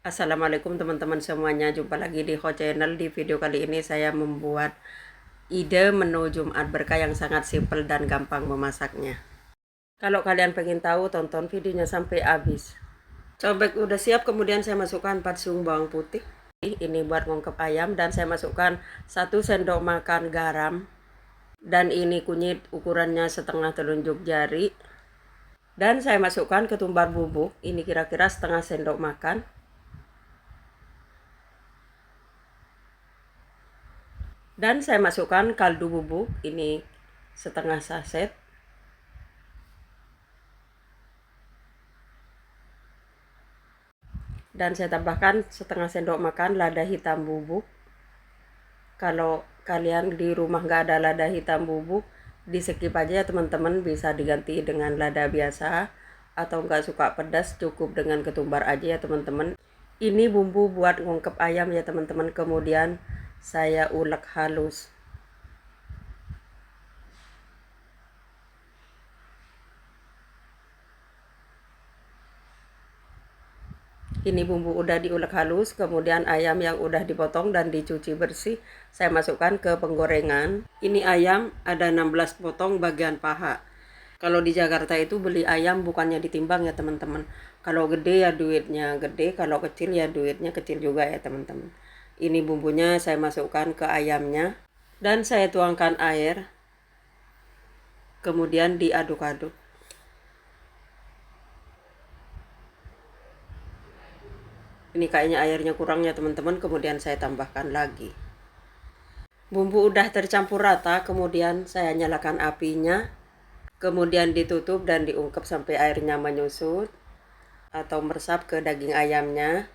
Assalamualaikum teman-teman semuanya, jumpa lagi di Ho Channel. Di video kali ini saya membuat ide menu Jumat berkah yang sangat simpel dan gampang memasaknya. Kalau kalian pengen tahu, tonton videonya sampai habis. Cobek udah siap, kemudian saya masukkan 4 siung bawang putih. Ini buat ngungkep ayam, dan saya masukkan 1 sendok makan garam. Dan ini kunyit ukurannya setengah telunjuk jari. Dan saya masukkan ketumbar bubuk, ini kira-kira setengah sendok makan. Dan saya masukkan kaldu bubuk, ini setengah saset. Dan saya tambahkan setengah sendok makan lada hitam bubuk. Kalau kalian di rumah nggak ada lada hitam bubuk, di skip aja ya teman-teman, bisa diganti dengan lada biasa. Atau nggak suka pedas, cukup dengan ketumbar aja ya teman-teman. Ini bumbu buat ngungkep ayam ya teman-teman, kemudian saya ulek halus. Ini bumbu udah diulek halus, kemudian ayam yang udah dipotong dan dicuci bersih saya masukkan ke penggorengan. Ini ayam ada 16 potong bagian paha. Kalau di Jakarta itu beli ayam bukannya ditimbang ya teman-teman. Kalau gede ya duitnya gede, kalau kecil ya duitnya kecil juga ya teman-teman. Ini bumbunya saya masukkan ke ayamnya dan saya tuangkan air. Kemudian diaduk-aduk. Ini kayaknya airnya kurang ya teman-teman, kemudian saya tambahkan lagi. Bumbu udah tercampur rata, kemudian saya nyalakan apinya. Kemudian ditutup dan diungkep sampai airnya menyusut atau meresap ke daging ayamnya.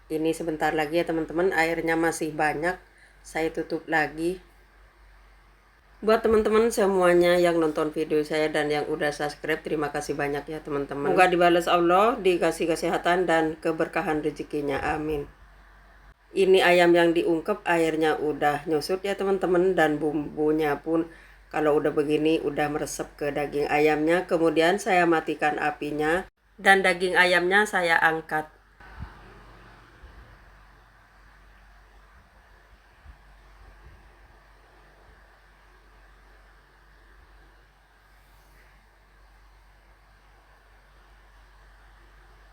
Ini sebentar lagi ya teman-teman, airnya masih banyak. Saya tutup lagi. Buat teman-teman semuanya yang nonton video saya dan yang udah subscribe, terima kasih banyak ya teman-teman. Semoga dibalas Allah, dikasih kesehatan dan keberkahan rezekinya. Amin. Ini ayam yang diungkep, airnya udah nyusut ya teman-teman, dan bumbunya pun kalau udah begini udah meresap ke daging ayamnya. Kemudian saya matikan apinya dan daging ayamnya saya angkat.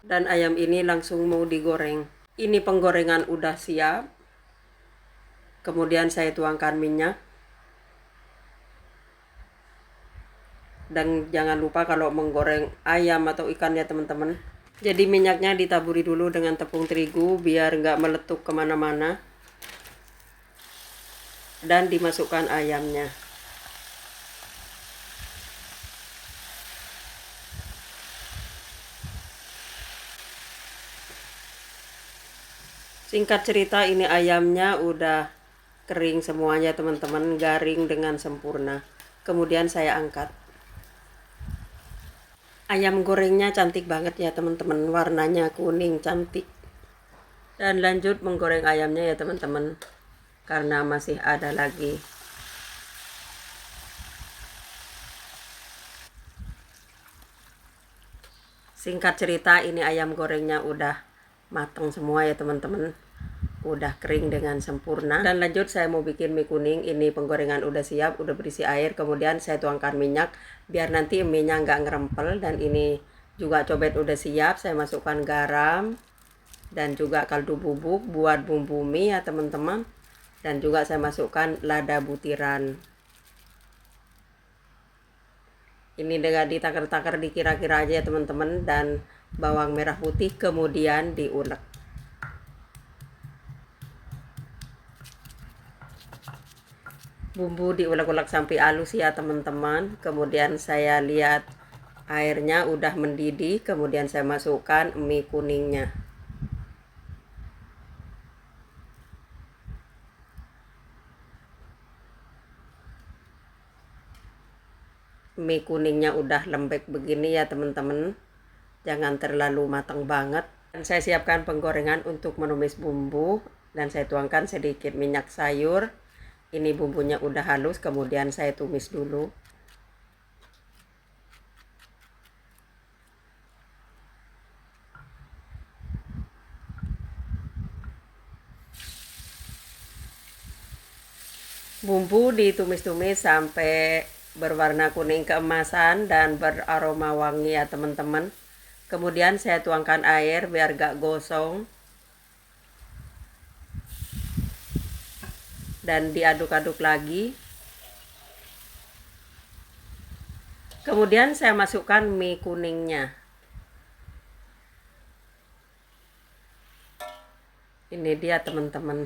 Dan ayam ini langsung mau digoreng. Ini penggorengan udah siap. Kemudian saya tuangkan minyak. Dan jangan lupa kalau menggoreng ayam atau ikan ya teman-teman, jadi minyaknya ditaburi dulu dengan tepung terigu biar nggak meletup kemana-mana. Dan dimasukkan ayamnya. Singkat cerita, ini ayamnya udah kering semuanya teman-teman, garing dengan sempurna. Kemudian saya angkat. Ayam gorengnya cantik banget ya teman-teman, warnanya kuning cantik. Dan lanjut menggoreng ayamnya ya teman-teman, karena masih ada lagi. Singkat cerita, ini ayam gorengnya udah matang semua ya teman-teman, udah kering dengan sempurna. Dan lanjut saya mau bikin mie kuning. Ini penggorengan udah siap, udah berisi air, kemudian saya tuangkan minyak biar nanti mie-nya nggak ngerempel. Dan ini juga cobek udah siap, saya masukkan garam dan juga kaldu bubuk buat bumbu mie ya teman-teman. Dan juga saya masukkan lada butiran. Ini dengan ditakar-takar dikira-kira aja ya teman-teman, dan bawang merah putih kemudian diulek. Bumbu diulek-ulek sampai halus ya teman-teman. Kemudian saya lihat airnya udah mendidih, kemudian saya masukkan mie kuningnya. Mie kuningnya udah lembek begini ya teman-teman, jangan terlalu matang banget. Dan saya siapkan penggorengan untuk menumis bumbu, dan saya tuangkan sedikit minyak sayur. Ini bumbunya udah halus, kemudian saya tumis dulu. Bumbu ditumis-tumis sampai berwarna kuning keemasan dan beraroma wangi ya teman-teman. Kemudian saya tuangkan air biar gak gosong. Dan diaduk-aduk lagi. Kemudian saya masukkan mie kuningnya. Ini dia teman-teman,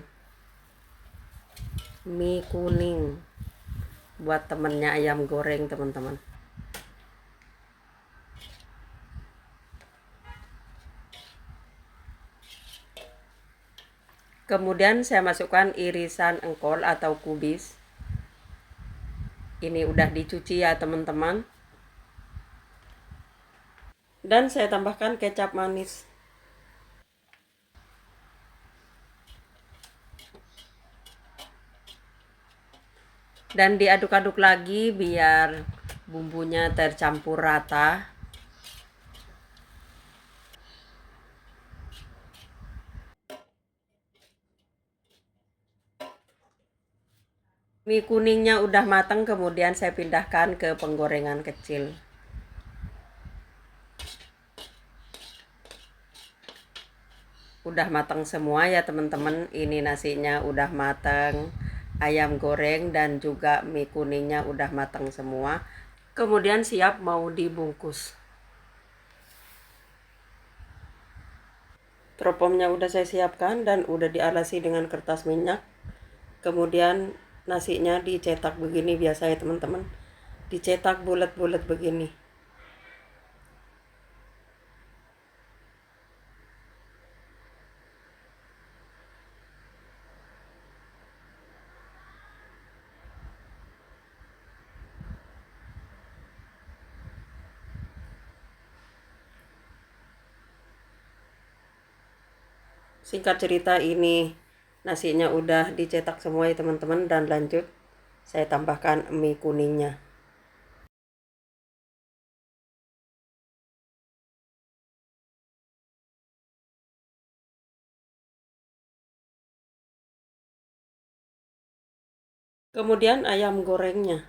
mie kuning buat temennya ayam goreng teman-teman. Kemudian saya masukkan irisan engkol atau kubis. Ini udah dicuci ya teman-teman. Dan saya tambahkan kecap manis. Dan diaduk-aduk lagi biar bumbunya tercampur rata. Mie kuningnya udah matang, kemudian saya pindahkan ke penggorengan kecil. Udah matang semua ya teman-teman. Ini nasinya udah matang, ayam goreng dan juga mie kuningnya udah matang semua. Kemudian siap mau dibungkus. Teropongnya udah saya siapkan dan udah dialasi dengan kertas minyak. Kemudian nasinya dicetak begini biasa ya teman-teman. Dicetak bulat-bulat begini. Singkat cerita, ini nasinya udah dicetak semua ya teman-teman, dan lanjut saya tambahkan mie kuningnya. Kemudian ayam gorengnya.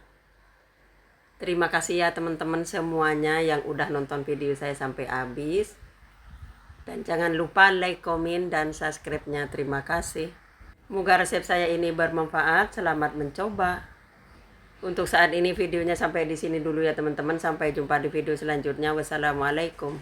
Terima kasih ya teman-teman semuanya yang udah nonton video saya sampai habis. Dan jangan lupa like, komen, dan subscribe-nya. Terima kasih. Semoga resep saya ini bermanfaat. Selamat mencoba. Untuk saat ini videonya sampai di sini dulu ya teman-teman. Sampai jumpa di video selanjutnya. Wassalamualaikum.